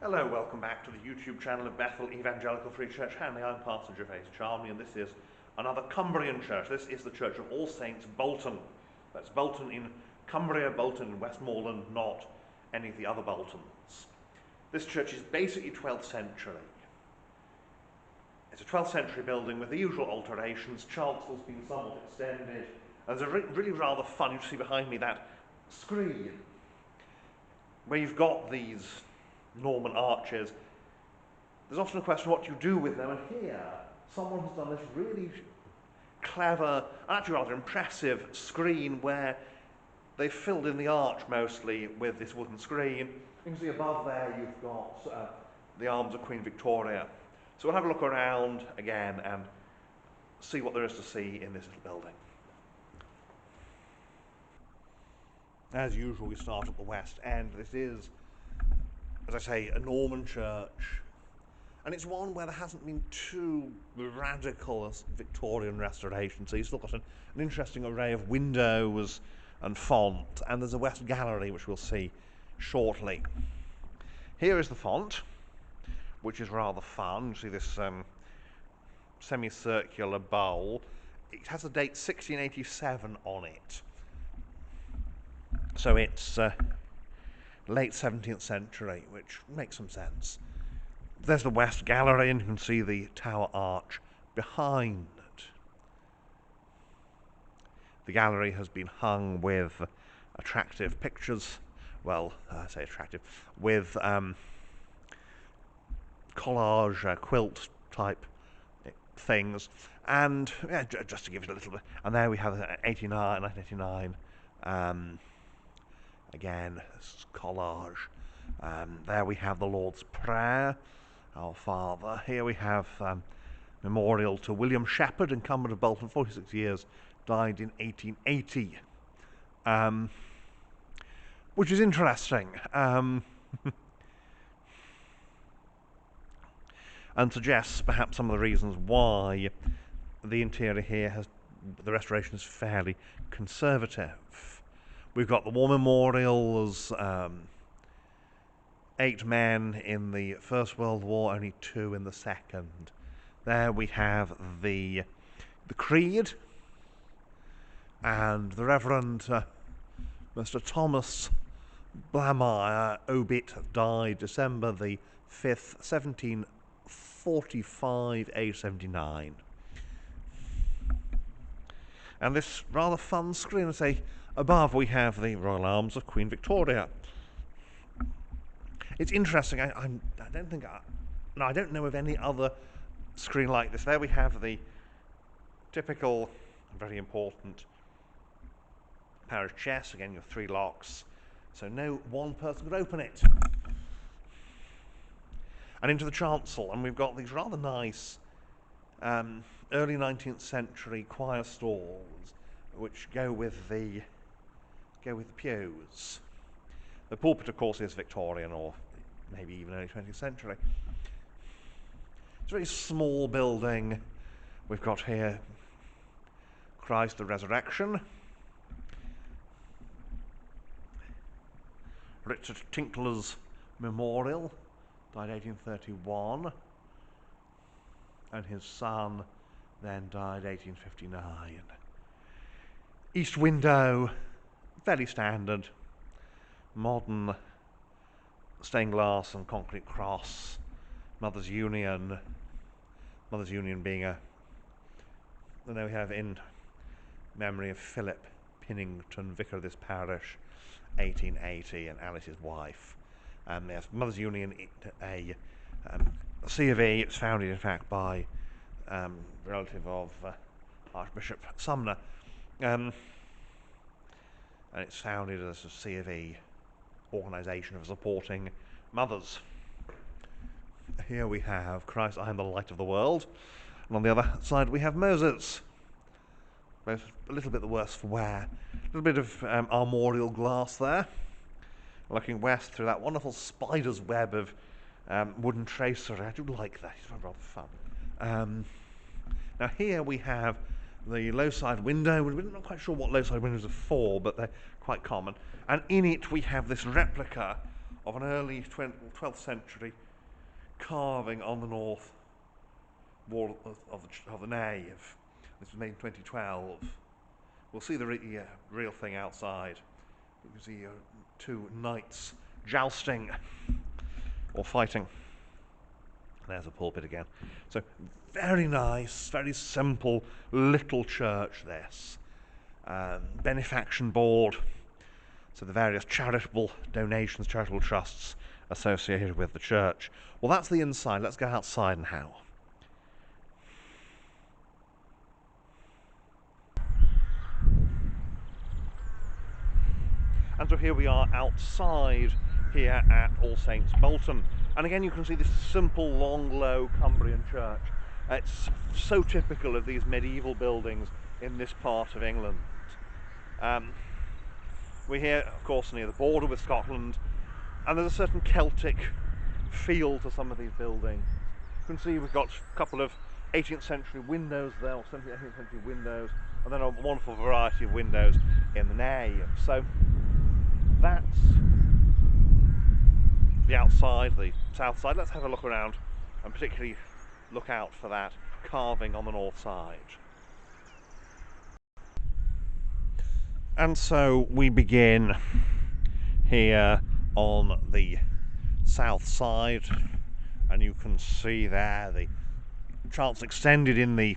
Hello, welcome back to the YouTube channel of Bethel Evangelical Free Church Hanley. I'm Pastor Gervais Charnley, and this is another Cumbrian church. This is the Church of All Saints, Bolton. That's Bolton in Cumbria, Bolton in Westmoreland, not any of the other Boltons. This church is basically 12th century. It's a 12th century building with the usual alterations. Chancel's been somewhat extended. And there's a really rather fun, you see behind me that screen, where you've got these Norman arches. There's often a question what you do with them, and here someone has done this really clever, actually rather impressive screen where they've filled in the arch mostly with this wooden screen. You can see above there you've got the arms of Queen Victoria. So we'll have a look around again and see what there is to see in this little building. As usual, we start at the west end. This is, as I say, a Norman church, and it's one where there hasn't been too radical a Victorian restoration, so you've still got an interesting array of windows and font, and there's a west gallery which we'll see shortly. Here is the font, which is rather fun. You see this semicircular bowl. It has the date 1687 on it, so it's late 17th century, which makes some sense. There's the west gallery, and you can see the tower arch behind. The gallery has been hung with attractive pictures, well, I say attractive, with collage, quilt type things, and yeah, just to give it a little bit, and there we have 1989, again, collage. There we have the Lord's Prayer, Our Father. Here we have memorial to William Shepherd, incumbent of Bolton, 46 years, died in 1880, which is interesting, and suggests perhaps some of the reasons why the interior here the restoration is fairly conservative. We've got the war memorials, 8 men in the First World War, only 2 in the Second. There we have the Creed, and the Reverend Mr. Thomas Blamire, obit, died December the 5th, 1745, age 79. And this rather fun screen, I say, above we have the Royal Arms of Queen Victoria. It's interesting. I don't know of any other screen like this. There we have the typical, very important parish chest. Again, your 3 locks, so no one person could open it. And into the chancel, and we've got these rather nice early 19th century choir stalls, which go with the pews. The pulpit, of course, is Victorian, or maybe even early 20th century. It's a very small building. We've got here Christ the Resurrection, Richard Tinkler's memorial, died 1831, and his son then died 1859. East window, fairly standard, modern stained glass and concrete cross, Mother's Union being and there we have in memory of Philip Pinnington, vicar of this parish, 1880, and Alice's wife. Yes, Mother's Union, a C of E. It's founded, in fact, by a relative of Archbishop Sumner, and it's founded as a C of E organisation of supporting mothers. Here we have Christ, I am the light of the world, and on the other side we have Moses, both a little bit the worse for wear. A little bit of armorial glass there, looking west through that wonderful spider's web of wooden tracery. I do like that, it's rather fun. Now here we have the low side window. We're not quite sure what low side windows are for, but they're quite common. And in it we have this replica of an early 12th century carving on the north wall of the nave. This was made in 2012. We'll see the real thing outside. You can see two knights jousting or fighting. There's a pulpit again. So very nice, very simple little church this. Benefaction board. So the various charitable donations, charitable trusts associated with the church. Well, that's the inside. Let's go outside now. And so here we are outside here at All Saints Bolton. And again you can see this simple, long, low Cumbrian church. It's so typical of these medieval buildings in this part of England. We're here, of course, near the border with Scotland, and there's a certain Celtic feel to some of these buildings. You can see we've got a couple of 18th century windows there, or 17th, 18th century windows, and then a wonderful variety of windows in the nave. So that's the outside, the south side. Let's have a look around and particularly look out for that carving on the north side. And so we begin here on the south side, and you can see there the chancel extended in the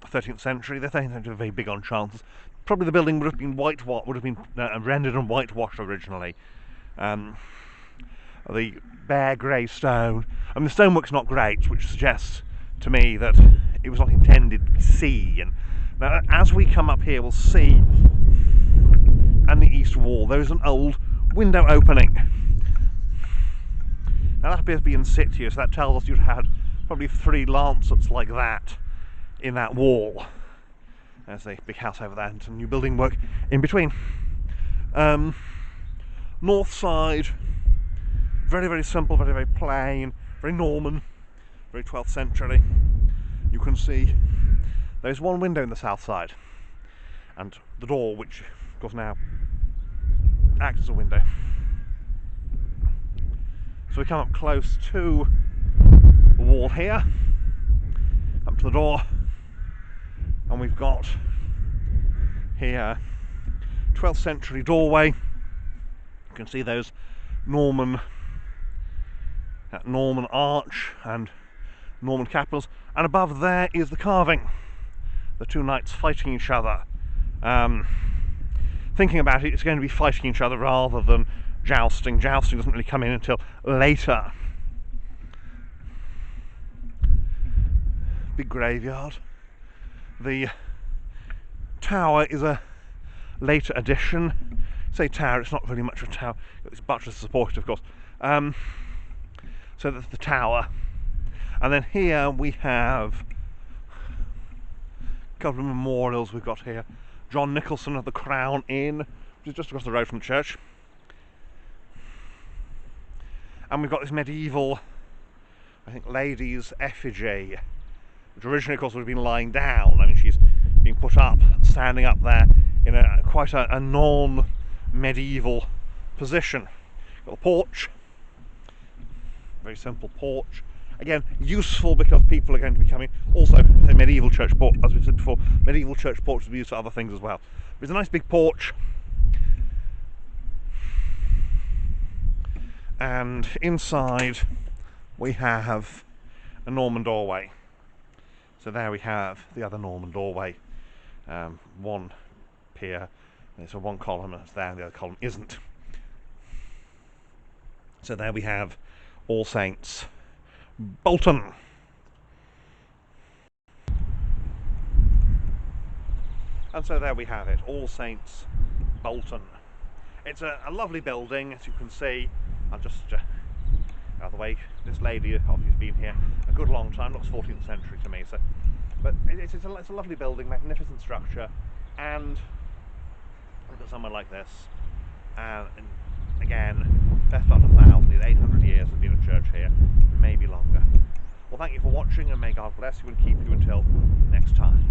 13th century. The 13th century were very big on chancels. Probably the building would have been rendered and whitewashed originally. The bare grey stone, and the stonework's not great, which suggests to me that it was not intended to be seen. Now, as we come up here, we'll see, and the east wall, there is an old window opening. Now that appears to be in situ, so that tells us you'd had probably 3 lancets like that in that wall. There's a big house over there and some new building work in between. North side, very, very simple, very, very plain, very Norman, very 12th century. You can see there's one window in the south side, and the door, which of course now acts as a window. So we come up close to the wall here, up to the door, and we've got here 12th century doorway. You can see those Norman arch and Norman capitals, and above there is the carving, the two knights fighting each other. Thinking about it, it's going to be fighting each other rather than jousting. Jousting doesn't really come in until later. Big graveyard. The tower is a later addition. Say tower, it's not really much of a tower. It's buttress supported, of course. So that's the tower. And then here we have a couple of memorials we've got here. John Nicholson of the Crown Inn, which is just across the road from the church. And we've got this medieval, I think, lady's effigy, which originally, of course, would have been lying down. I mean, she's being put up, standing up there in quite a non-medieval position. Got the porch, very simple porch. Again, useful because people are going to be coming. Also, the medieval church porch, as we said before, medieval church porch will be used for other things as well. There's a nice big porch. And inside we have a Norman doorway. So there we have the other Norman doorway. One pier, and so one column is there, and the other column isn't. So there we have All Saints Bolton. And so there we have it, All Saints Bolton. It's a lovely building, as you can see. I'll just out of the way. This lady obviously has been here a good long time. Looks 14th century to me. So, but it's a lovely building, magnificent structure, and look at somewhere like this. And again, best part of 1,000 years, 800 years has been a church here, maybe longer. Well, thank you for watching, and may God bless you and keep you until next time.